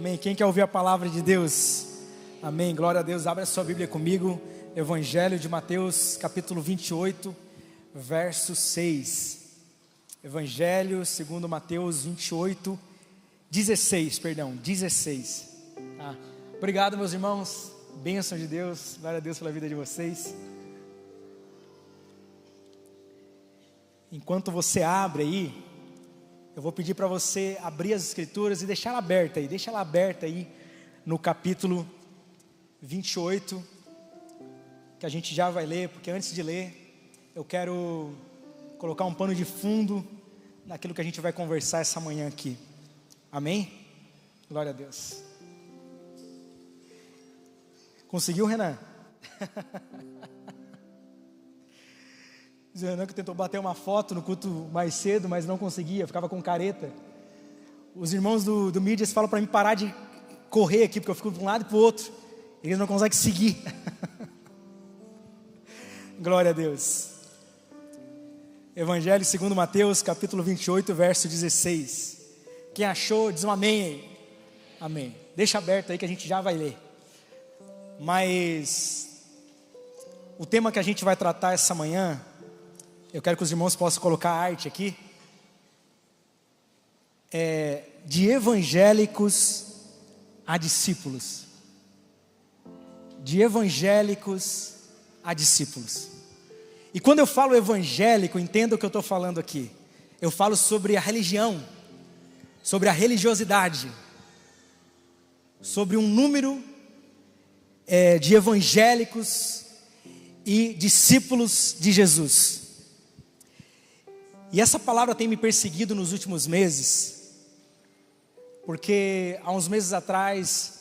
Amém. Quem quer ouvir a palavra de Deus? Amém. Glória a Deus. Abra a sua Bíblia comigo. Evangelho de Mateus, capítulo 28, verso 6. Evangelho segundo Mateus 28, 16. Tá? Obrigado, meus irmãos. Bênção de Deus. Glória a Deus pela vida de vocês. Enquanto você abre aí, eu vou pedir para você abrir as escrituras e deixar ela aberta aí. Deixa ela aberta aí no capítulo 28, que a gente já vai ler, porque antes de ler, eu quero colocar um pano de fundo naquilo que a gente vai conversar essa manhã aqui. Amém? Glória a Deus. Conseguiu, Renan? O Renan que tentou bater uma foto no culto mais cedo, mas não conseguia, ficava com careta. Os irmãos do Mídias falam para mim parar de correr aqui, porque eu fico de um lado e para o outro. Eles não conseguem seguir. Glória a Deus. Evangelho segundo Mateus, capítulo 28, verso 16. Quem achou, diz um amém aí. Amém. Deixa aberto aí que a gente já vai ler. Mas o tema que a gente vai tratar essa manhã, eu quero que os irmãos possam colocar a arte aqui, de evangélicos a discípulos. De evangélicos a discípulos. E quando eu falo evangélico, entenda o que eu estou falando aqui. Eu falo sobre a religião, sobre a religiosidade, sobre um número de evangélicos e discípulos de Jesus. E essa palavra tem me perseguido nos últimos meses, porque há uns meses atrás,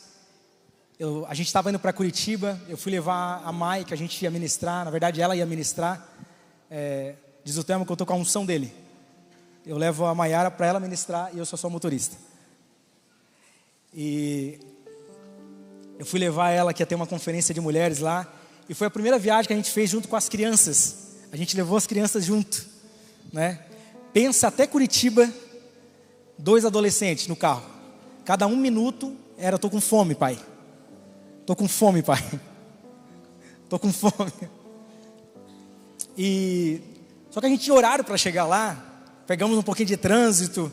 a gente estava indo para Curitiba, eu fui levar a Mai, que a gente ia ministrar, na verdade ela ia ministrar, diz o Telmo que eu estou com a unção dele, eu levo a Maiara para ela ministrar e eu sou só motorista. E eu fui levar ela, que ia ter uma conferência de mulheres lá, e foi a primeira viagem que a gente fez junto com as crianças, a gente levou as crianças junto, né? Pensa até Curitiba, 2 adolescentes no carro, cada 1 minuto era: tô com fome, pai. Tô com fome, pai. Tô com fome. Só que a gente tinha horário para chegar lá, pegamos um pouquinho de trânsito,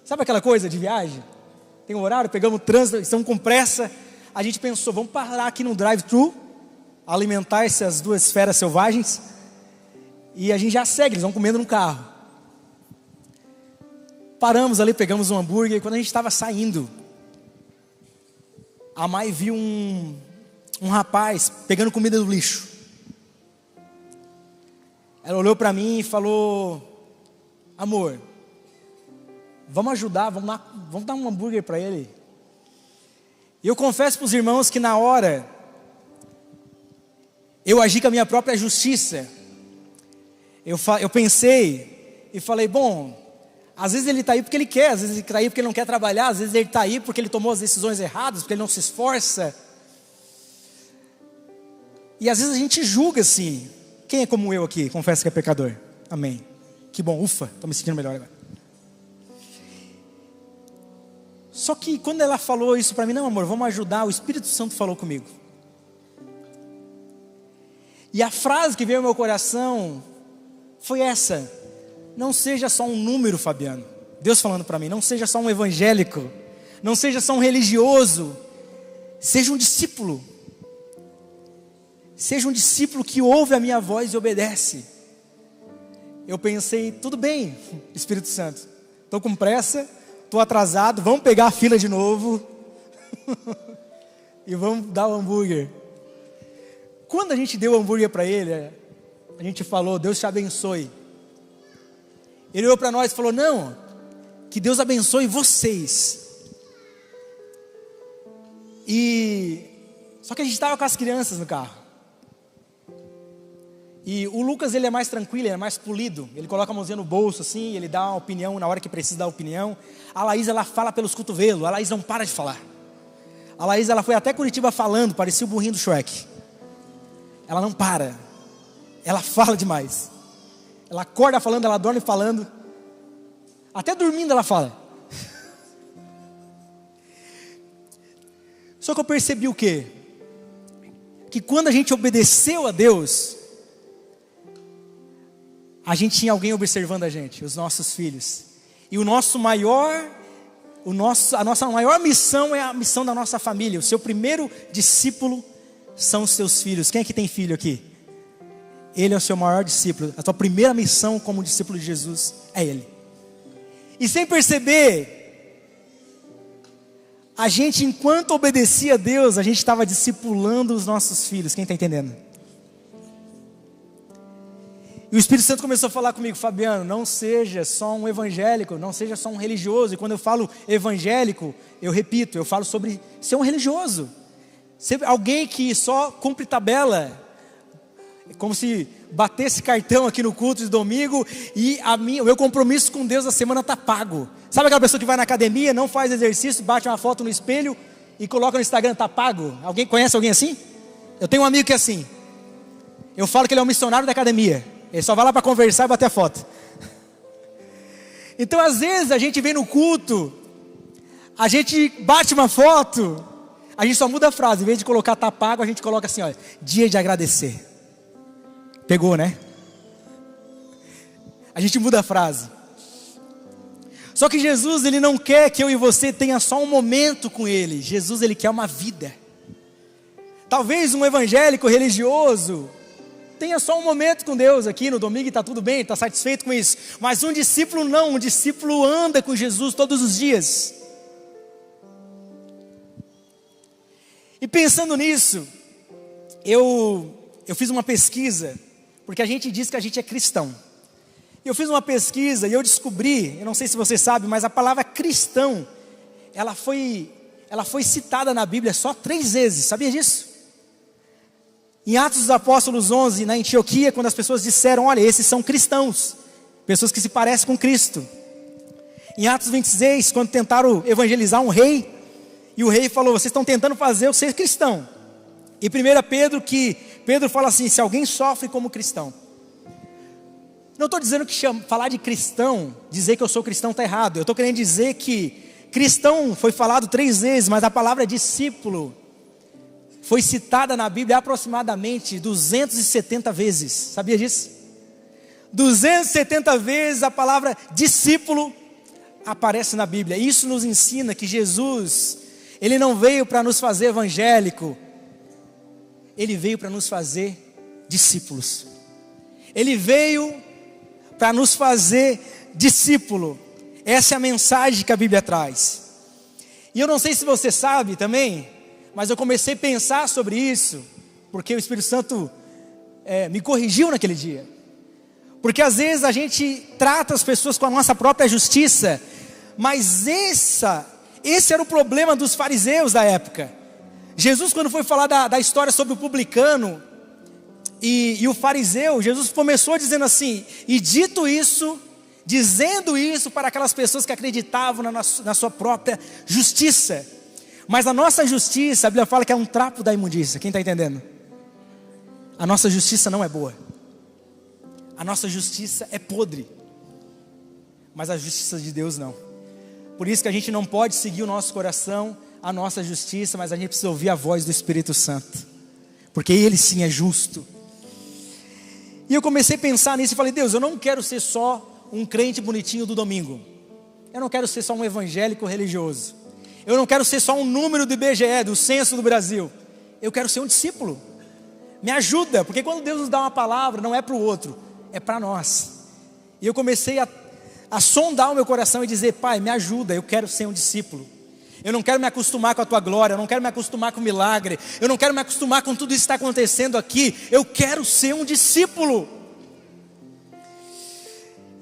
sabe aquela coisa de viagem? Tem um horário, pegamos trânsito, estamos com pressa. A gente pensou, vamos parar aqui no drive-thru, alimentar essas 2 feras selvagens, e a gente já segue, eles vão comendo no carro. Paramos ali, pegamos um hambúrguer, e quando a gente estava saindo, a Mai viu um rapaz pegando comida do lixo. Ela olhou para mim e falou: amor, vamos ajudar, vamos dar um hambúrguer para ele. E eu confesso para os irmãos que na hora, eu agi com a minha própria justiça. Eu pensei e falei: bom, às vezes ele está aí porque ele quer, às vezes ele está aí porque ele não quer trabalhar, às vezes ele está aí porque ele tomou as decisões erradas, porque ele não se esforça. E às vezes a gente julga assim. Quem é como eu aqui, confessa que é pecador? Amém. Que bom, ufa, estou me sentindo melhor agora. Só que quando ela falou isso para mim, não amor, vamos ajudar, o Espírito Santo falou comigo. E a frase que veio ao meu coração foi essa: não seja só um número, Fabiano. Deus falando para mim, não seja só um evangélico, não seja só um religioso, seja um discípulo. Seja um discípulo que ouve a minha voz e obedece. Eu pensei, tudo bem, Espírito Santo, estou com pressa, estou atrasado, vamos pegar a fila de novo e vamos dar o hambúrguer. Quando a gente deu o hambúrguer para ele, a gente falou: Deus te abençoe. Ele olhou para nós e falou: não, que Deus abençoe vocês. Só que a gente estava com as crianças no carro. E o Lucas, ele é mais tranquilo, ele é mais polido. Ele coloca a mãozinha no bolso assim, ele dá uma opinião na hora que precisa dar opinião. A Laís, ela fala pelos cotovelos, a Laís não para de falar. A Laís, ela foi até Curitiba falando, parecia o burrinho do Shrek. Ela não para, ela fala demais. Ela acorda falando, ela dorme falando. Até dormindo ela fala. Só que eu percebi o quê? Que quando a gente obedeceu a Deus, a gente tinha alguém observando a gente, os nossos filhos. E a nossa maior missão é a missão da nossa família. O seu primeiro discípulo são os seus filhos. Quem é que tem filho aqui? Ele é o seu maior discípulo. A tua primeira missão como discípulo de Jesus é ele. E sem perceber, a gente, enquanto obedecia a Deus, a gente estava discipulando os nossos filhos. Quem está entendendo? E o Espírito Santo começou a falar comigo: Fabiano, não seja só um evangélico, não seja só um religioso. E quando eu falo evangélico, eu repito, eu falo sobre ser um religioso. Ser alguém que só cumpre tabela. Como se batesse cartão aqui no culto de domingo e o meu compromisso com Deus da semana está pago. Sabe aquela pessoa que vai na academia, não faz exercício, bate uma foto no espelho e coloca no Instagram, está pago? Alguém conhece alguém assim? Eu tenho um amigo que é assim. Eu falo que ele é um missionário da academia. Ele só vai lá para conversar e bater a foto. Então às vezes a gente vem no culto, a gente bate uma foto, a gente só muda a frase. Em vez de colocar está pago, a gente coloca assim, olha, dia de agradecer. Pegou, né? A gente muda a frase. Só que Jesus, Ele não quer que eu e você tenha só um momento com Ele. Jesus, Ele quer uma vida. Talvez um evangélico religioso tenha só um momento com Deus aqui no domingo e está tudo bem, está satisfeito com isso. Mas um discípulo não, um discípulo anda com Jesus todos os dias. E pensando nisso, eu fiz uma pesquisa, porque a gente diz que a gente é cristão. Eu fiz uma pesquisa e eu descobri, eu não sei se você sabe, mas a palavra cristão, ela foi citada na Bíblia só 3 vezes, sabia disso? Em Atos dos Apóstolos 11, na Antioquia, quando as pessoas disseram, olha, esses são cristãos, pessoas que se parecem com Cristo. Em Atos 26, quando tentaram evangelizar um rei, e o rei falou, vocês estão tentando fazer eu ser cristão. E 1 Pedro, que Pedro fala assim, se alguém sofre como cristão. Não estou dizendo que falar de cristão, dizer que eu sou cristão está errado. Eu estou querendo dizer que cristão foi falado 3 vezes, mas a palavra discípulo foi citada na Bíblia aproximadamente 270 vezes. Sabia disso? 270 vezes a palavra discípulo aparece na Bíblia. Isso nos ensina que Jesus, Ele não veio para nos fazer evangélico, Ele veio para nos fazer discípulos. Ele veio para nos fazer discípulo. Essa é a mensagem que a Bíblia traz. E eu não sei se você sabe também, mas eu comecei a pensar sobre isso, porque o Espírito Santo me corrigiu naquele dia. Porque às vezes a gente trata as pessoas com a nossa própria justiça, mas esse era o problema dos fariseus da época. Jesus, quando foi falar da história sobre o publicano e o fariseu, Jesus começou dizendo assim, e dizendo isso para aquelas pessoas que acreditavam na sua própria justiça. Mas a nossa justiça, a Bíblia fala que é um trapo da imundícia. Quem está entendendo? A nossa justiça não é boa. A nossa justiça é podre. Mas a justiça de Deus não. Por isso que a gente não pode seguir o nosso coração, a nossa justiça, mas a gente precisa ouvir a voz do Espírito Santo. Porque Ele sim é justo. E eu comecei a pensar nisso e falei, Deus, eu não quero ser só um crente bonitinho do domingo. Eu não quero ser só um evangélico religioso. Eu não quero ser só um número do IBGE, do censo do Brasil. Eu quero ser um discípulo. Me ajuda, porque quando Deus nos dá uma palavra, não é para o outro, é para nós. E eu comecei a sondar o meu coração e dizer, Pai, me ajuda, eu quero ser um discípulo. Eu não quero me acostumar com a Tua glória, eu não quero me acostumar com o milagre, eu não quero me acostumar com tudo isso que está acontecendo aqui, eu quero ser um discípulo.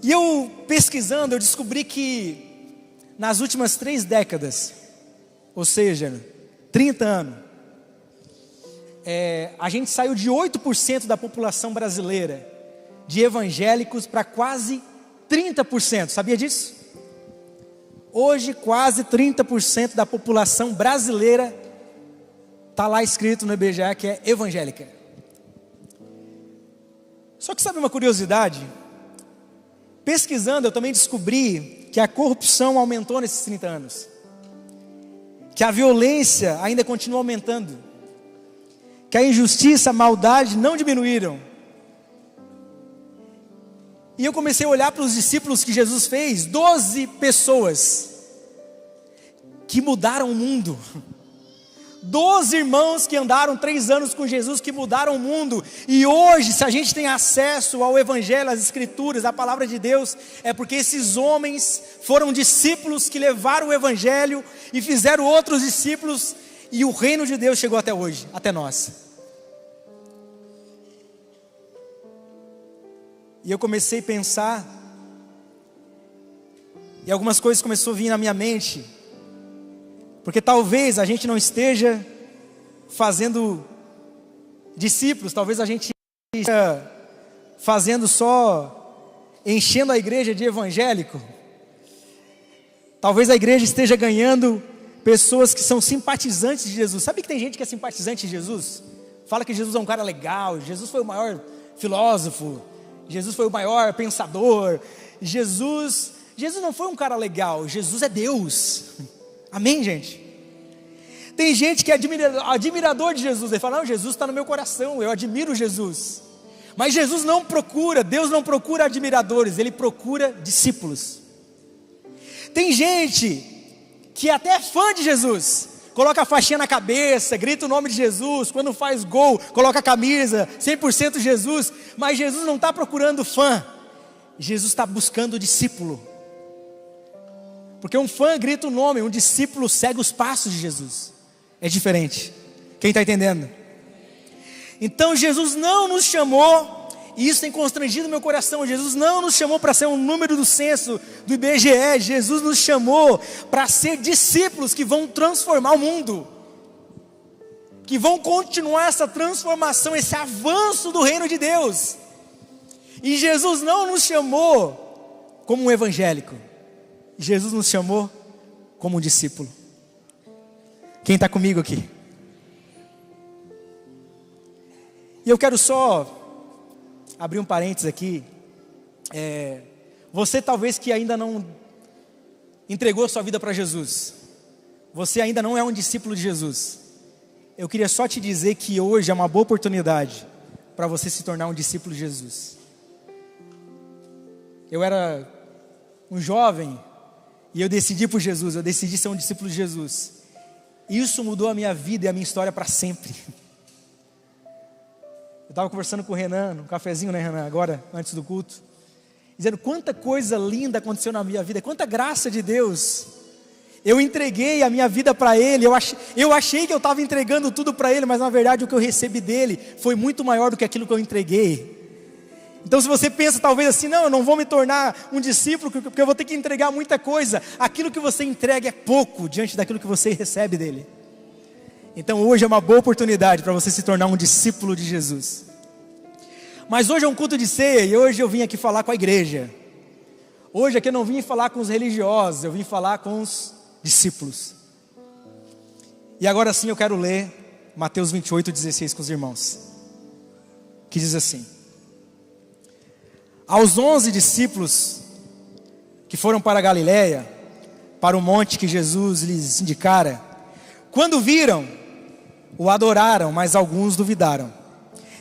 E eu pesquisando, eu descobri que nas últimas 3 décadas, ou seja, 30 anos, a gente saiu de 8% da população brasileira, de evangélicos, para quase 30%, sabia disso? Hoje quase 30% da população brasileira está lá escrito no IBGE que é evangélica. Só que sabe uma curiosidade? Pesquisando eu também descobri que a corrupção aumentou nesses 30 anos. que a violência ainda continua aumentando, que a injustiça, a maldade não diminuíram. E eu comecei a olhar para os discípulos que Jesus fez, 12 pessoas que mudaram o mundo. 12 irmãos que andaram 3 anos com Jesus, que mudaram o mundo. E hoje, se a gente tem acesso ao Evangelho, às Escrituras, à Palavra de Deus, é porque esses homens foram discípulos que levaram o Evangelho e fizeram outros discípulos, e o reino de Deus chegou até hoje, até nós. E eu comecei a pensar, e algumas coisas começaram a vir na minha mente, porque talvez a gente não esteja fazendo discípulos, talvez a gente esteja fazendo só, enchendo a igreja de evangélico. Talvez a igreja esteja ganhando pessoas que são simpatizantes de Jesus. Sabe que tem gente que é simpatizante de Jesus? Fala que Jesus é um cara legal, Jesus foi o maior filósofo, Jesus foi o maior pensador. Jesus não foi um cara legal, Jesus é Deus. Amém, gente? Tem gente que é admirador de Jesus. Ele fala, não, Jesus está no meu coração, eu admiro Jesus. Mas Jesus não procura, Deus não procura admiradores, Ele procura discípulos. Tem gente que até é fã de Jesus, coloca a faixinha na cabeça, grita o nome de Jesus, quando faz gol, coloca a camisa, 100% Jesus. Mas Jesus não está procurando fã, Jesus está buscando discípulo. Porque um fã grita o nome, um discípulo segue os passos de Jesus. É diferente. Quem está entendendo? Então Jesus não nos chamou, e isso tem constrangido meu coração, Jesus não nos chamou para ser um número do censo do IBGE, Jesus nos chamou para ser discípulos que vão transformar o mundo, que vão continuar essa transformação, esse avanço do reino de Deus. E Jesus não nos chamou como um evangélico, Jesus nos chamou como um discípulo. Quem está comigo aqui? E eu quero só abrir um parênteses aqui. Você talvez que ainda não entregou sua vida para Jesus, você ainda não é um discípulo de Jesus. Eu queria só te dizer que hoje é uma boa oportunidade para você se tornar um discípulo de Jesus. Eu era um jovem e eu decidi por Jesus, eu decidi ser um discípulo de Jesus. Isso mudou a minha vida e a minha história para sempre. Eu estava conversando com o Renan, num cafezinho, né, Renan, agora, antes do culto, dizendo quanta coisa linda aconteceu na minha vida, quanta graça de Deus. Eu entreguei a minha vida para Ele, eu achei que eu estava entregando tudo para Ele, mas na verdade o que eu recebi dEle foi muito maior do que aquilo que eu entreguei. Então se você pensa talvez assim, não, eu não vou me tornar um discípulo, porque eu vou ter que entregar muita coisa, aquilo que você entrega é pouco, diante daquilo que você recebe dEle. Então hoje é uma boa oportunidade para você se tornar um discípulo de Jesus. Mas hoje é um culto de ceia, e hoje eu vim aqui falar com a igreja. Hoje aqui eu não vim falar com os religiosos, eu vim falar com os discípulos. E agora sim eu quero ler Mateus 28:16 com os irmãos, que diz assim: aos 11 discípulos que foram para a Galileia, para o monte que Jesus lhes indicara, quando viram, o adoraram, mas alguns duvidaram.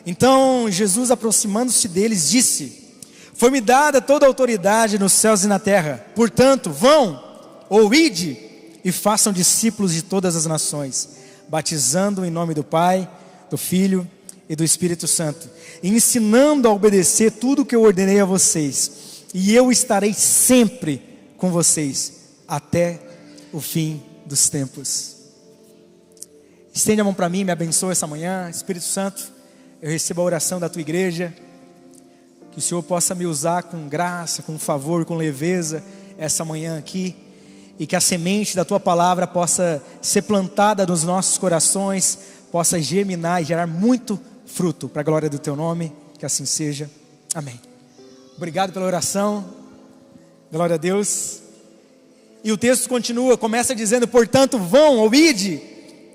Então Jesus, aproximando-se deles, disse: foi-me dada toda a autoridade nos céus e na terra, portanto vão, ou ide, e façam discípulos de todas as nações, batizando em nome do Pai, do Filho e do Espírito Santo, e ensinando a obedecer tudo o que eu ordenei a vocês, e eu estarei sempre com vocês, até o fim dos tempos. Estende a mão para mim, me abençoa essa manhã. Espírito Santo, eu recebo a oração da tua igreja, que o Senhor possa me usar com graça, com favor, com leveza, essa manhã aqui, e que a semente da tua palavra possa ser plantada nos nossos corações, possa germinar e gerar muito fruto, para a glória do teu nome, que assim seja, amém. Obrigado pela oração, glória a Deus. E o texto continua, começa dizendo: portanto vão, ou ide,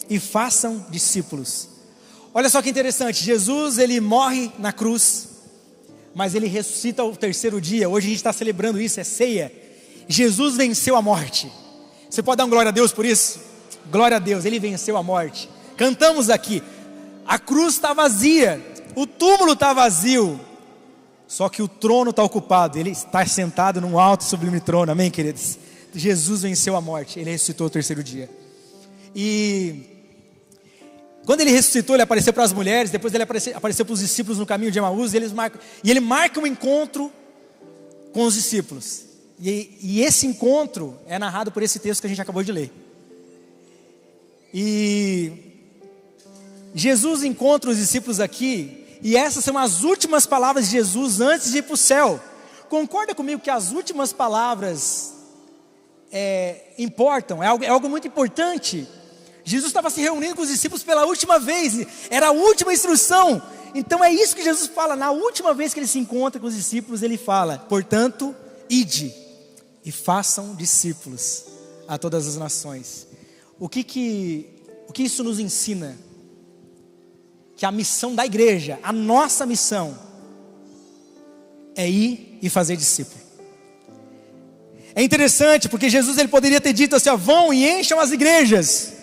e façam discípulos. Olha só que interessante, Jesus ele morre na cruz, mas ele ressuscita ao terceiro dia. Hoje a gente está celebrando isso, é ceia. Jesus venceu a morte. Você pode dar um glória a Deus por isso? Glória a Deus, ele venceu a morte. Cantamos aqui, a cruz está vazia, o túmulo está vazio, só que o trono está ocupado, ele está sentado num alto e sublime trono, amém, queridos? Jesus venceu a morte, ele ressuscitou ao terceiro dia. E quando ele ressuscitou, ele apareceu para as mulheres, depois ele apareceu para os discípulos no caminho de Emaús, e ele marca um encontro com os discípulos. E esse encontro é narrado por esse texto que a gente acabou de ler. E Jesus encontra os discípulos aqui, e essas são as últimas palavras de Jesus antes de ir para o céu. Concorda comigo que as últimas palavras importam, é algo muito importante. Jesus estava se reunindo com os discípulos pela última vez, era a última instrução. Então é isso que Jesus fala, na última vez que ele se encontra com os discípulos, ele fala: portanto, ide e façam discípulos a todas as nações. O que isso nos ensina? Que a missão da igreja, a nossa missão, é ir e fazer discípulo. É interessante porque Jesus ele poderia ter dito assim: ó, vão e encham as igrejas,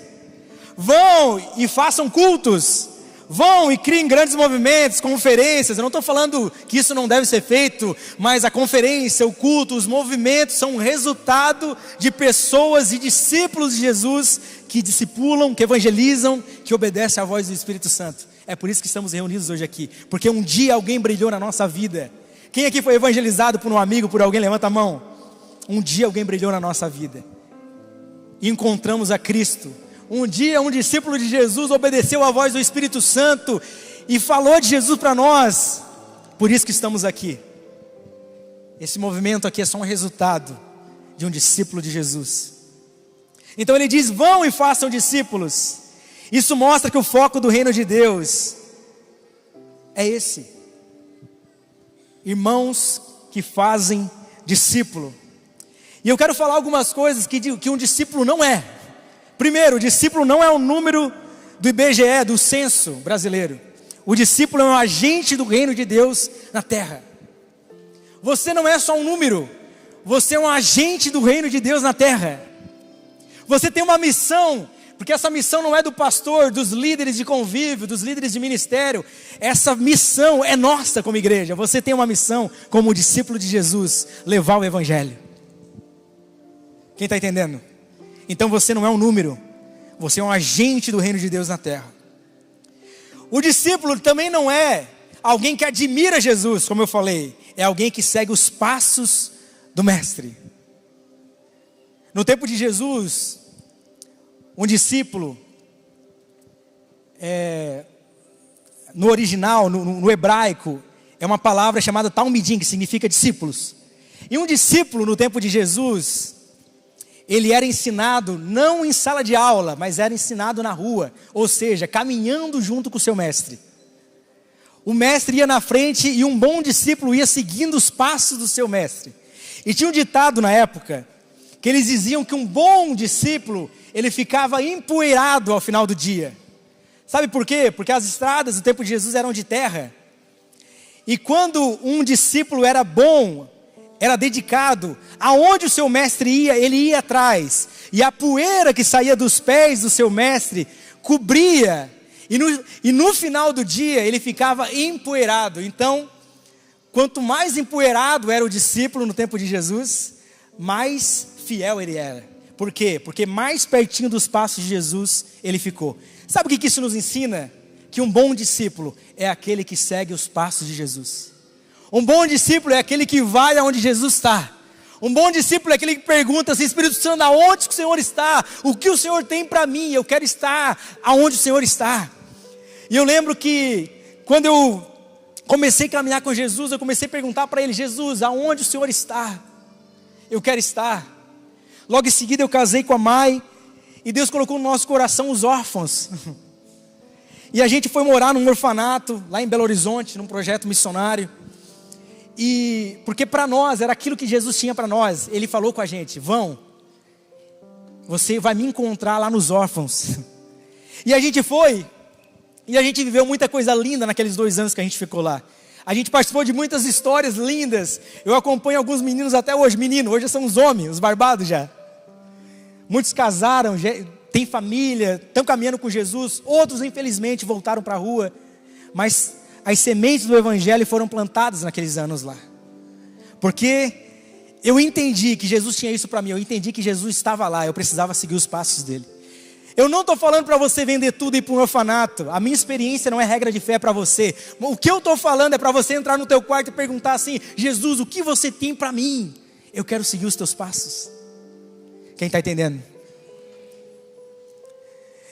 vão e façam cultos, vão e criem grandes movimentos, conferências. Eu não estou falando que isso não deve ser feito, mas a conferência, o culto, os movimentos são um resultado de pessoas e discípulos de Jesus que discipulam, que evangelizam, que obedecem à voz do Espírito Santo. É por isso que estamos reunidos hoje aqui, porque um dia alguém brilhou na nossa vida. Quem aqui foi evangelizado por um amigo, por alguém? Levanta a mão. Um dia alguém brilhou na nossa vida e encontramos a Cristo. Um dia um discípulo de Jesus obedeceu à voz do Espírito Santo e falou de Jesus para nós. Por isso que estamos aqui. Esse movimento aqui é só um resultado de um discípulo de Jesus. Então ele diz: vão e façam discípulos. Isso mostra que o foco do reino de Deus é esse: irmãos que fazem discípulo. E eu quero falar algumas coisas que um discípulo não é. Primeiro, o discípulo não é o número do IBGE, do censo brasileiro. O discípulo é um agente do reino de Deus na terra. Você não é só um número, você é um agente do reino de Deus na terra. Você tem uma missão, porque essa missão não é do pastor, dos líderes de convívio, dos líderes de ministério. Essa missão é nossa como igreja. Você tem uma missão como discípulo de Jesus: levar o evangelho. Quem está entendendo? Então você não é um número, você é um agente do reino de Deus na terra. O discípulo também não é alguém que admira Jesus, como eu falei. É alguém que segue os passos do mestre. No tempo de Jesus, um discípulo, no original, no hebraico, é uma palavra chamada talmidim, que significa discípulos. E um discípulo no tempo de Jesus, ele era ensinado não em sala de aula, mas era ensinado na rua, ou seja, caminhando junto com o seu mestre. O mestre ia na frente e um bom discípulo ia seguindo os passos do seu mestre. E tinha um ditado na época, que eles diziam que um bom discípulo, ele ficava empoeirado ao final do dia. Sabe por quê? Porque as estradas do tempo de Jesus eram de terra. E quando um discípulo era bom, era dedicado, aonde o seu mestre ia, ele ia atrás. E a poeira que saía dos pés do seu mestre cobria. E no final do dia ele ficava empoeirado. Então, quanto mais empoeirado era o discípulo no tempo de Jesus, mais fiel ele era. Por quê? Porque mais pertinho dos passos de Jesus ele ficou. Sabe o que isso nos ensina? Que um bom discípulo é aquele que segue os passos de Jesus. Um bom discípulo é aquele que vai aonde Jesus está. Um bom discípulo é aquele que pergunta assim: Espírito Santo, aonde o Senhor está? O que o Senhor tem para mim? Eu quero estar aonde o Senhor está. E eu lembro que quando eu comecei a caminhar com Jesus, eu comecei a perguntar para ele: Jesus, aonde o Senhor está? Eu quero estar. Logo em seguida eu casei com a Mai, e Deus colocou no nosso coração os órfãos. E a gente foi morar num orfanato, lá em Belo Horizonte, num projeto missionário. E porque para nós era aquilo que Jesus tinha para nós. Ele falou com a gente: vão, você vai me encontrar lá nos órfãos. E a gente foi, e a gente viveu muita coisa linda naqueles 2 anos que a gente ficou lá. A gente participou de muitas histórias lindas. Eu acompanho alguns meninos até hoje. Hoje são os homens, os barbados já. Muitos casaram, têm família, estão caminhando com Jesus. Outros, infelizmente, voltaram para a rua. Mas as sementes do Evangelho foram plantadas naqueles anos lá. Porque eu entendi que Jesus tinha isso para mim. Eu entendi que Jesus estava lá. Eu precisava seguir os passos dele. Eu não estou falando para você vender tudo e ir para um orfanato. A minha experiência não é regra de fé para você. O que eu estou falando é para você entrar no teu quarto e perguntar assim: Jesus, o que você tem para mim? Eu quero seguir os teus passos. Quem está entendendo?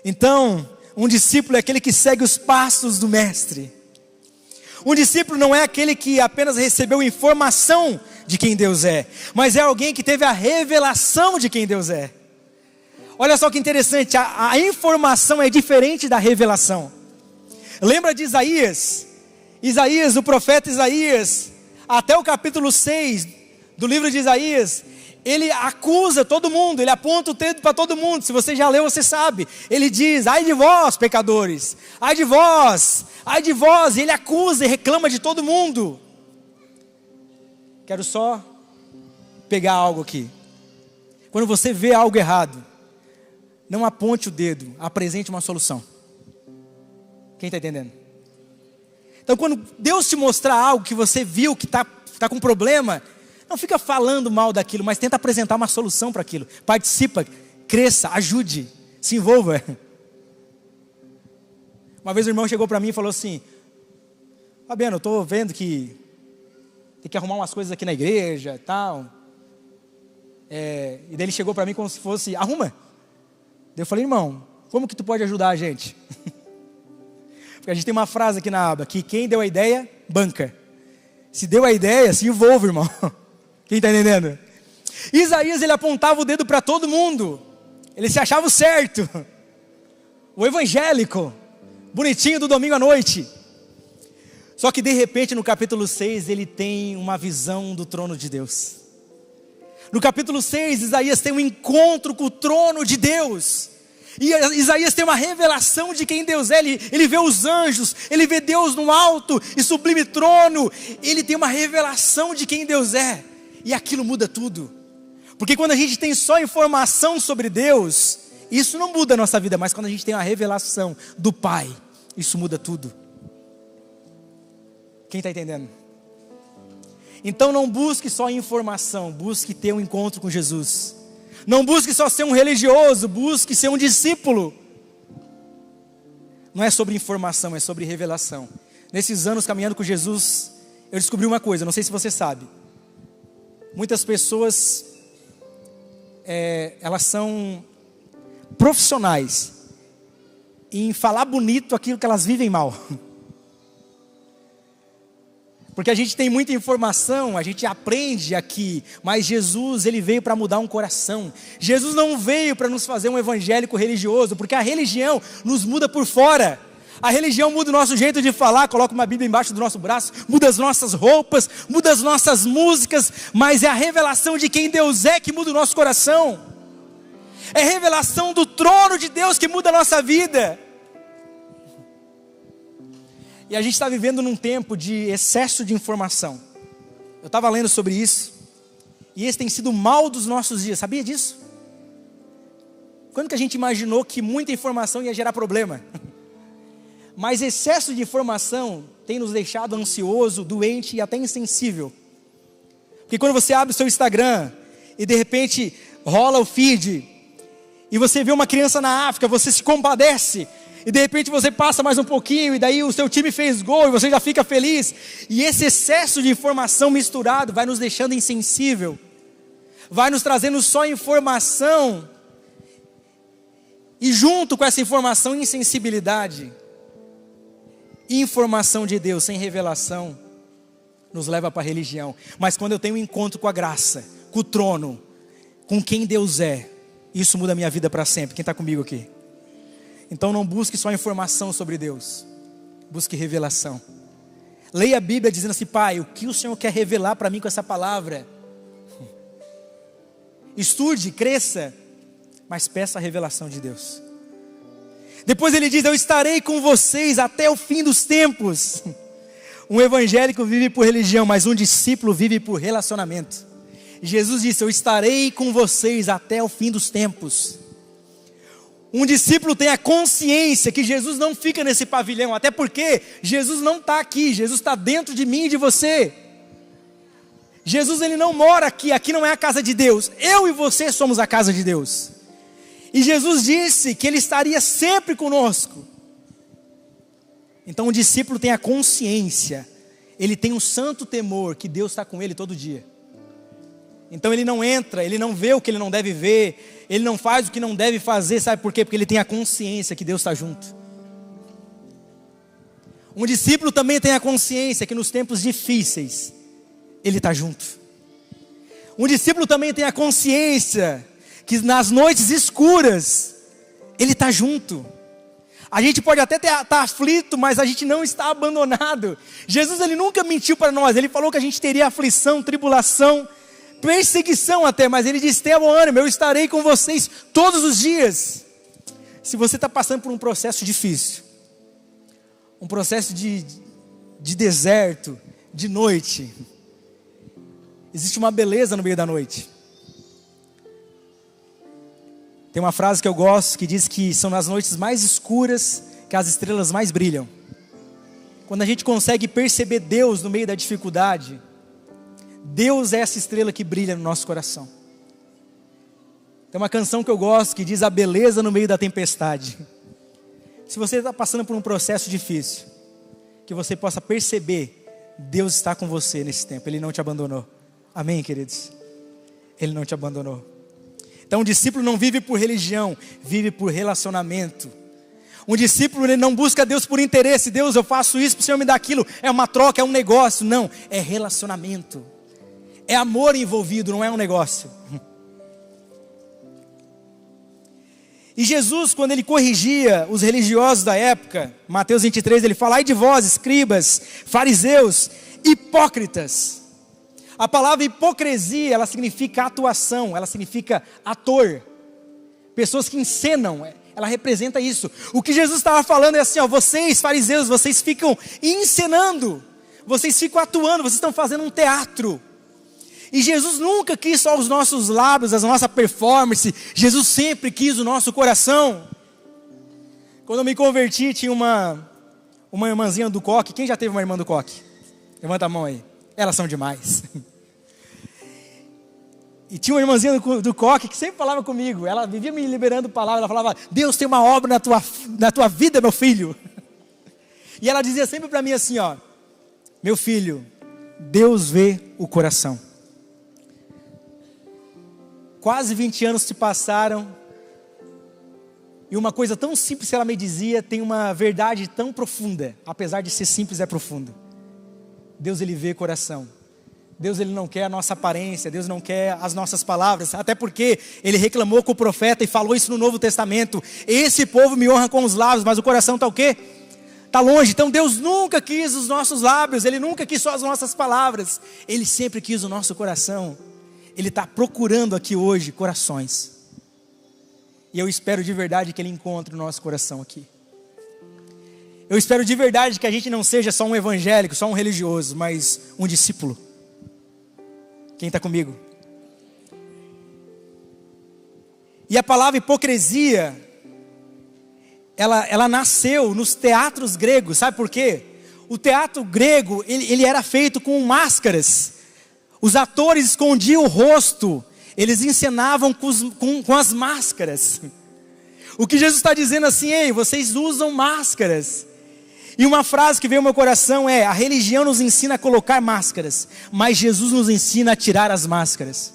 Então, um discípulo é aquele que segue os passos do mestre. Um discípulo não é aquele que apenas recebeu informação de quem Deus é, mas é alguém que teve a revelação de quem Deus é. Olha só que interessante, a informação é diferente da revelação. Lembra de Isaías? Isaías, o profeta Isaías, até o capítulo 6 do livro de Isaías, ele acusa todo mundo, ele aponta o dedo para todo mundo. Se você já leu, você sabe. Ele diz: ai de vós, pecadores, ai de vós, e ele acusa e reclama de todo mundo. Quero só pegar algo aqui. Quando você vê algo errado, não aponte o dedo, apresente uma solução. Quem está entendendo? Então, quando Deus te mostrar algo que você viu que está com problema, não fica falando mal daquilo, mas tenta apresentar uma solução para aquilo. Participa, cresça, ajude, se envolva. Uma vez o irmão chegou para mim e falou assim: Fabiano, eu estou vendo que tem que arrumar umas coisas aqui na igreja e tal. E daí ele chegou para mim como se fosse: arruma. Eu falei: irmão, como que tu pode ajudar a gente? Porque a gente tem uma frase aqui na aba, que quem deu a ideia, banca. Se deu a ideia, se envolve, irmão. Quem está entendendo? Isaías, ele apontava o dedo para todo mundo. Ele se achava o certo. O evangélico, bonitinho do domingo à noite. Só que de repente no capítulo 6 ele tem uma visão do trono de Deus. No capítulo 6, Isaías tem um encontro com o trono de Deus. E Isaías tem uma revelação de quem Deus é. Ele vê os anjos, ele vê Deus no alto e sublime trono. Ele tem uma revelação de quem Deus é. E aquilo muda tudo. Porque quando a gente tem só informação sobre Deus, isso não muda a nossa vida. Mas quando a gente tem uma revelação do Pai, isso muda tudo. Quem está entendendo? Então não busque só informação, busque ter um encontro com Jesus. Não busque só ser um religioso, busque ser um discípulo. Não é sobre informação, é sobre revelação. Nesses anos caminhando com Jesus, eu descobri uma coisa, não sei se você sabe. Muitas pessoas, elas são profissionais em falar bonito aquilo que elas vivem mal. Porque a gente tem muita informação, a gente aprende aqui, mas Jesus, ele veio para mudar um coração. Jesus não veio para nos fazer um evangélico religioso, porque a religião nos muda por fora. A religião muda o nosso jeito de falar, coloca uma Bíblia embaixo do nosso braço, muda as nossas roupas, muda as nossas músicas, mas é a revelação de quem Deus é que muda o nosso coração. É a revelação do trono de Deus que muda a nossa vida. E a gente está vivendo num tempo de excesso de informação. Eu estava lendo sobre isso. E esse tem sido o mal dos nossos dias. Sabia disso? Quando que a gente imaginou que muita informação ia gerar problema? Mas excesso de informação tem nos deixado ansioso, doente e até insensível. Porque quando você abre o seu Instagram e de repente rola o feed e você vê uma criança na África, você se compadece. E de repente você passa mais um pouquinho e daí o seu time fez gol e você já fica feliz. E esse excesso de informação misturado vai nos deixando insensível. Vai nos trazendo só informação. E junto com essa informação, insensibilidade. Informação de Deus sem revelação nos leva para a religião. Mas quando eu tenho um encontro com a graça, com o trono, com quem Deus é, isso muda a minha vida para sempre. Quem está comigo aqui? Então não busque só informação sobre Deus, busque revelação. Leia a Bíblia dizendo assim: Pai, o que o Senhor quer revelar para mim com essa palavra? Estude, cresça, mas peça a revelação de Deus. Depois ele diz: eu estarei com vocês até o fim dos tempos. Um evangélico vive por religião, mas um discípulo vive por relacionamento. Jesus disse: eu estarei com vocês até o fim dos tempos. Um discípulo tem a consciência que Jesus não fica nesse pavilhão, até porque Jesus não está aqui, Jesus está dentro de mim e de você. Jesus, ele não mora aqui, aqui não é a casa de Deus, eu e você somos a casa de Deus. E Jesus disse que ele estaria sempre conosco. Então o discípulo tem a consciência, ele tem um santo temor que Deus está com ele todo dia. Então ele não entra, ele não vê o que ele não deve ver, ele não faz o que não deve fazer, sabe por quê? Porque ele tem a consciência que Deus está junto. Um discípulo também tem a consciência que nos tempos difíceis, ele está junto. Um discípulo também tem a consciência que nas noites escuras, ele está junto. A gente pode até estar aflito, mas a gente não está abandonado. Jesus, ele nunca mentiu para nós, ele falou que a gente teria aflição, tribulação, perseguição até, mas ele disse: tenha bom ânimo, eu estarei com vocês todos os dias. Se você está passando por um processo difícil, um processo de deserto, de noite, existe uma beleza no meio da noite. Tem uma frase que eu gosto que diz que são nas noites mais escuras que as estrelas mais brilham. Quando a gente consegue perceber Deus no meio da dificuldade, Deus é essa estrela que brilha no nosso coração. Tem uma canção que eu gosto que diz: a beleza no meio da tempestade. Se você está passando por um processo difícil, que você possa perceber, Deus está com você nesse tempo, Ele não te abandonou. Amém, queridos? Ele não te abandonou. Então um discípulo não vive por religião, vive por relacionamento. Um discípulo, ele não busca Deus por interesse: Deus, eu faço isso para o Senhor me dar aquilo. É uma troca, é um negócio. Não, é relacionamento. É amor envolvido, não é um negócio. E Jesus, quando ele corrigia os religiosos da época, Mateus 23, ele fala: ai de vós, escribas, fariseus, hipócritas. A palavra hipocrisia, ela significa atuação, ela significa ator. Pessoas que encenam, ela representa isso. O que Jesus estava falando é assim: ó, vocês fariseus, vocês ficam encenando, vocês ficam atuando, vocês estão fazendo um teatro. E Jesus nunca quis só os nossos lábios, a nossa performance. Jesus sempre quis o nosso coração. Quando eu me converti, tinha uma irmãzinha do coque. Quem já teve uma irmã do coque? Levanta a mão aí. Elas são demais. E tinha uma irmãzinha do coque que sempre falava comigo. Ela vivia me liberando palavras. Ela falava: Deus tem uma obra na tua vida, meu filho. E ela dizia sempre para mim assim, ó: meu filho, Deus vê o coração. Quase 20 anos se passaram, e uma coisa tão simples que ela me dizia tem uma verdade tão profunda. Apesar de ser simples, é profundo. Deus, ele vê coração. Deus, ele não quer a nossa aparência. Deus não quer as nossas palavras. Até porque ele reclamou com o profeta e falou isso no Novo Testamento: esse povo me honra com os lábios, mas o coração está o quê? Está longe. Então Deus nunca quis os nossos lábios, Ele nunca quis só as nossas palavras, Ele sempre quis o nosso coração. Ele está procurando aqui hoje corações. E eu espero de verdade que Ele encontre o nosso coração aqui. Eu espero de verdade que a gente não seja só um evangélico, só um religioso, mas um discípulo. Quem está comigo? E a palavra hipocrisia, ela nasceu nos teatros gregos. Sabe por quê? O teatro grego, ele era feito com máscaras. Os atores escondiam o rosto, eles encenavam com as máscaras. O que Jesus está dizendo assim: ei, vocês usam máscaras. E uma frase que veio ao meu coração é: a religião nos ensina a colocar máscaras, mas Jesus nos ensina a tirar as máscaras.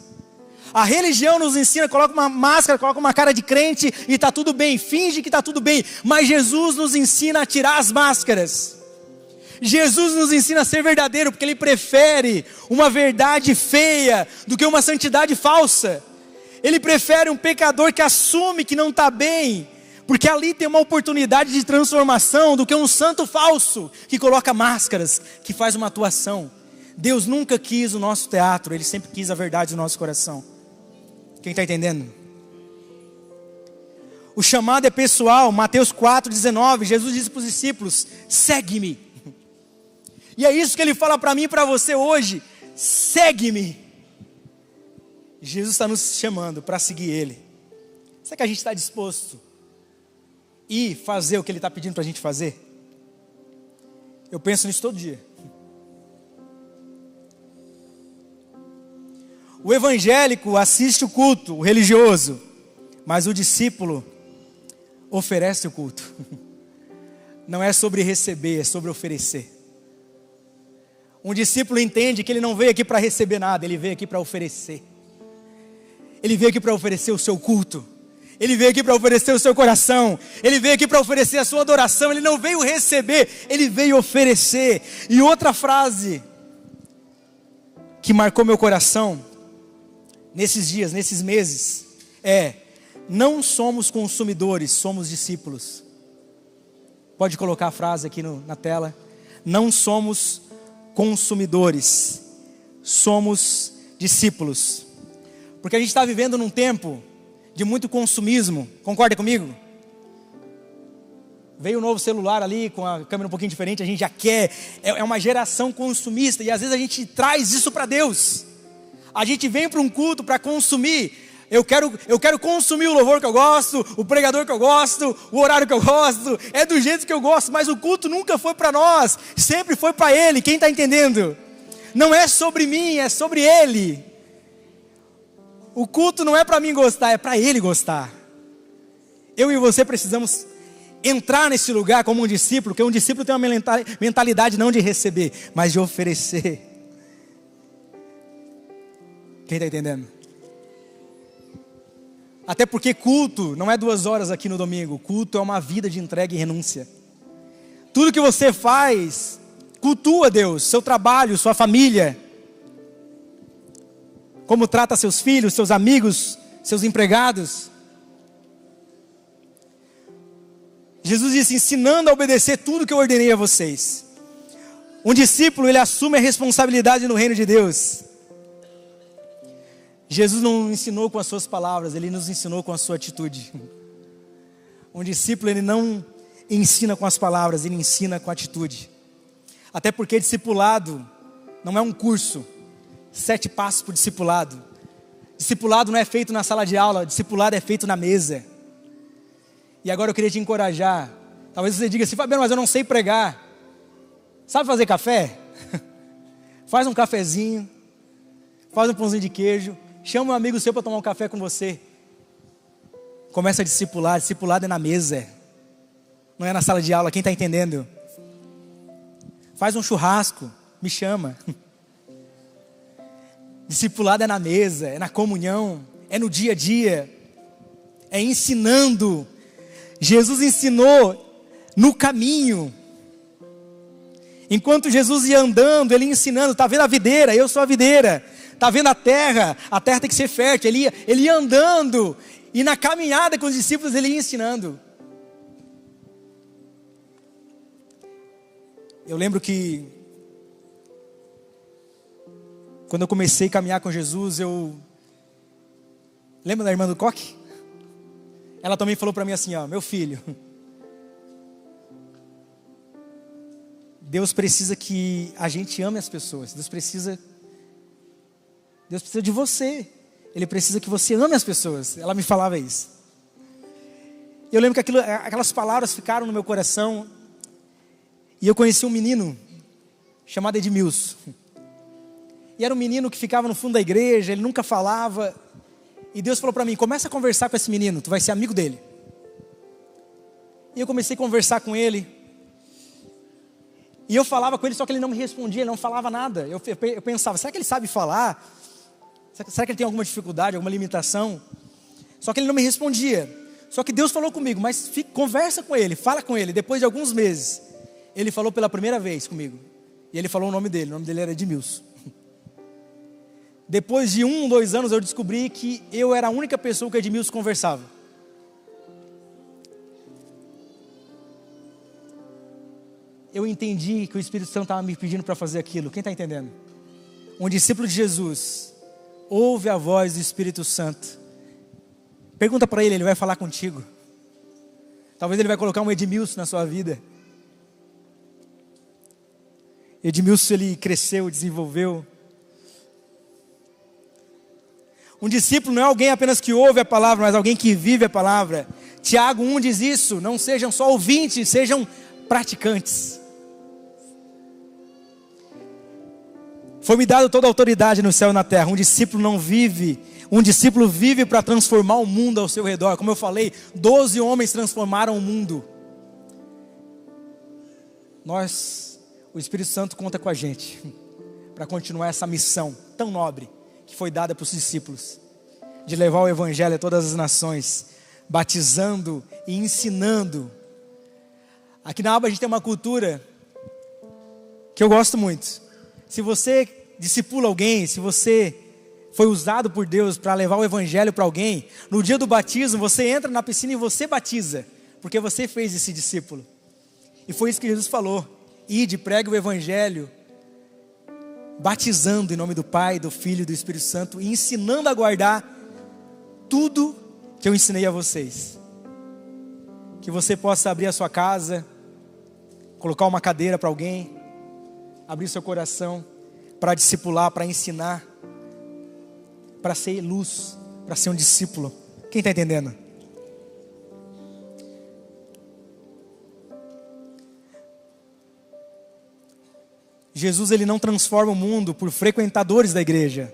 A religião nos ensina: coloca uma máscara, coloca uma cara de crente e está tudo bem, finge que está tudo bem. Mas Jesus nos ensina a tirar as máscaras. Jesus nos ensina a ser verdadeiro, porque Ele prefere uma verdade feia do que uma santidade falsa. Ele prefere um pecador que assume que não está bem, porque ali tem uma oportunidade de transformação, do que um santo falso que coloca máscaras, que faz uma atuação. Deus nunca quis o nosso teatro, Ele sempre quis a verdade do nosso coração. Quem está entendendo? O chamado é pessoal. Mateus 4,19, Jesus disse para os discípulos: segue-me. E é isso que Ele fala para mim e para você hoje: segue-me. Jesus está nos chamando para seguir Ele. Será que a gente está disposto e fazer o que Ele está pedindo para a gente fazer? Eu penso nisso todo dia. O evangélico assiste o culto, o religioso, mas o discípulo oferece o culto. Não é sobre receber, é sobre oferecer. Um discípulo entende que ele não veio aqui para receber nada, ele veio aqui para oferecer. Ele veio aqui para oferecer o seu culto. Ele veio aqui para oferecer o seu coração. Ele veio aqui para oferecer a sua adoração. Ele não veio receber, ele veio oferecer. E outra frase que marcou meu coração nesses dias, nesses meses, é: não somos consumidores, somos discípulos. Pode colocar a frase aqui na tela. Não somos consumidores, somos discípulos. Porque a gente está vivendo num tempo de muito consumismo, concorda comigo? Veio um novo celular ali, com a câmera um pouquinho diferente, a gente já quer, é uma geração consumista, e às vezes a gente traz isso para Deus. A gente vem para um culto para consumir. Eu quero consumir o louvor que eu gosto, o pregador que eu gosto, o horário que eu gosto, é do jeito que eu gosto, mas o culto nunca foi para nós, sempre foi para Ele. Quem está entendendo? Não é sobre mim, é sobre Ele. O culto não é para mim gostar, é para Ele gostar. Eu e você precisamos entrar nesse lugar como um discípulo, porque um discípulo tem uma mentalidade não de receber, mas de oferecer. Quem está entendendo? Até porque culto não é 2 horas aqui no domingo. Culto é uma vida de entrega e renúncia. Tudo que você faz, cultua Deus, seu trabalho, sua família. Como trata seus filhos, seus amigos, seus empregados. Jesus disse: ensinando a obedecer tudo que eu ordenei a vocês. Um discípulo, ele assume a responsabilidade no reino de Deus. Jesus não ensinou com as suas palavras, Ele nos ensinou com a sua atitude. Um discípulo, ele não ensina com as palavras, ele ensina com a atitude. Até porque discipulado não é um curso, 7 passos para o discipulado. Discipulado não é feito na sala de aula, discipulado é feito na mesa. E agora eu queria te encorajar. Talvez você diga assim: Fabiano, mas eu não sei pregar. Sabe fazer café? Faz um cafezinho, faz um pãozinho de queijo, chama um amigo seu para tomar um café com você. Começa a discipular. Discipulado é na mesa, não é na sala de aula. Quem está entendendo? Faz um churrasco, me chama. Discipulado é na mesa, é na comunhão, é no dia a dia, é ensinando. Jesus ensinou no caminho. Enquanto Jesus ia andando, Ele ensinando. Está vendo a videira? Eu sou a videira. Está vendo a terra tem que ser fértil. Ele ia andando, e na caminhada com os discípulos Ele ia ensinando. Eu lembro que quando eu comecei a caminhar com Jesus, lembra da irmã do Coque? Ela também falou para mim assim: ó, meu filho, Deus precisa que a gente ame as pessoas. Deus precisa de você. Ele precisa que você ame as pessoas. Ela me falava isso. Eu lembro que aquelas palavras ficaram no meu coração. E eu conheci um menino chamado Edmilson. E era um menino que ficava no fundo da igreja, ele nunca falava. E Deus falou para mim: começa a conversar com esse menino, tu vai ser amigo dele. E eu comecei a conversar com ele. E eu falava com ele, só que ele não me respondia, ele não falava nada. Eu pensava: será que ele sabe falar? Será que ele tem alguma dificuldade, alguma limitação? Só que ele não me respondia. Só que Deus falou comigo: mas conversa com ele, fala com ele. Depois de alguns meses, ele falou pela primeira vez comigo. E ele falou o nome dele era Edmilson. Depois de 1, 2 anos, eu descobri que eu era a única pessoa que Edmilson conversava. Eu entendi que o Espírito Santo estava me pedindo para fazer aquilo. Quem está entendendo? Um discípulo de Jesus ouve a voz do Espírito Santo. Pergunta para ele vai falar contigo. Talvez ele vai colocar um Edmilson na sua vida. Edmilson, ele cresceu, desenvolveu. Um discípulo não é alguém apenas que ouve a palavra, mas alguém que vive a palavra. Tiago 1 diz isso: não sejam só ouvintes, sejam praticantes. Foi-me dado toda a autoridade no céu e na terra. Um discípulo vive para transformar o mundo ao seu redor. Como eu falei, 12 homens transformaram o mundo. O Espírito Santo conta com a gente para continuar essa missão tão nobre que foi dada para os discípulos, de levar o Evangelho a todas as nações, batizando e ensinando. Aqui na Aba a gente tem uma cultura que eu gosto muito. Se você discipula alguém, se você foi usado por Deus para levar o Evangelho para alguém, no dia do batismo você entra na piscina e você batiza, porque você fez esse discípulo. E foi isso que Jesus falou: ide, pregue o Evangelho, batizando em nome do Pai, do Filho e do Espírito Santo, e ensinando a guardar tudo que eu ensinei a vocês. Que você possa abrir a sua casa, colocar uma cadeira para alguém, abrir seu coração para discipular, para ensinar, para ser luz, para ser um discípulo. Quem está entendendo? Jesus, ele não transforma o mundo por frequentadores da igreja,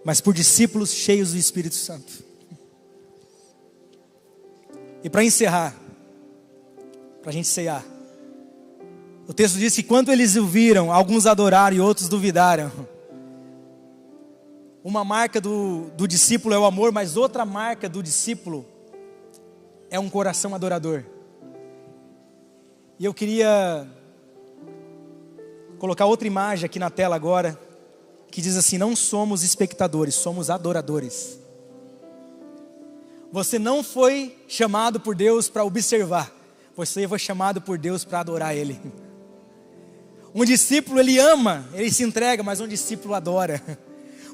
mas por discípulos cheios do Espírito Santo. E para encerrar, para a gente ceiar, o texto diz que quando eles o viram, alguns adoraram e outros duvidaram. Uma marca do discípulo é o amor, mas outra marca do discípulo é um coração adorador. E eu queria colocar outra imagem aqui na tela agora, que diz assim: não somos espectadores, somos adoradores. Você não foi chamado por Deus para observar, você foi chamado por Deus para adorar Ele. Um discípulo, ele ama, ele se entrega, mas um discípulo adora.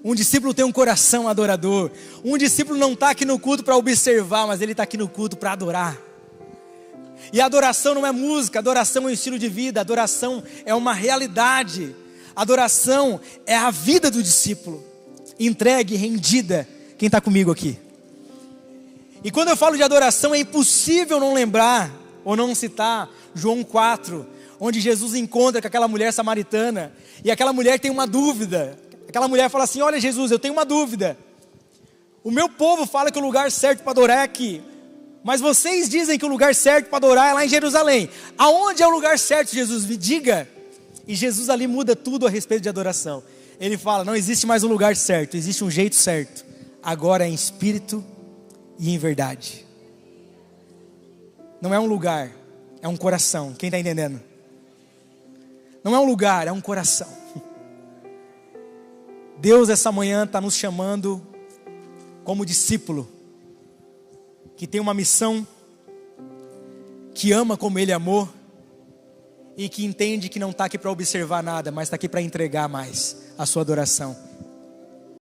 Um discípulo tem um coração adorador. Um discípulo não está aqui no culto para observar, mas ele está aqui no culto para adorar. E a adoração não é música, adoração é um estilo de vida, adoração é uma realidade. Adoração é a vida do discípulo, entregue, rendida. Quem está comigo aqui? E quando eu falo de adoração, é impossível não lembrar ou não citar João 4, onde Jesus encontra com aquela mulher samaritana, e aquela mulher tem uma dúvida. Aquela mulher fala assim: olha Jesus, eu tenho uma dúvida. O meu povo fala que o lugar certo para adorar é aqui, mas vocês dizem que o lugar certo para adorar é lá em Jerusalém. Aonde é o lugar certo, Jesus? Me diga. E Jesus ali muda tudo a respeito de adoração. Ele fala: não existe mais um lugar certo, existe um jeito certo. Agora é em espírito e em verdade. Não é um lugar, é um coração. Quem está entendendo? Não é um lugar, é um coração. Deus essa manhã está nos chamando como discípulo, que tem uma missão, que ama como Ele amou, e que entende que não está aqui para observar nada, mas está aqui para entregar mais a sua adoração.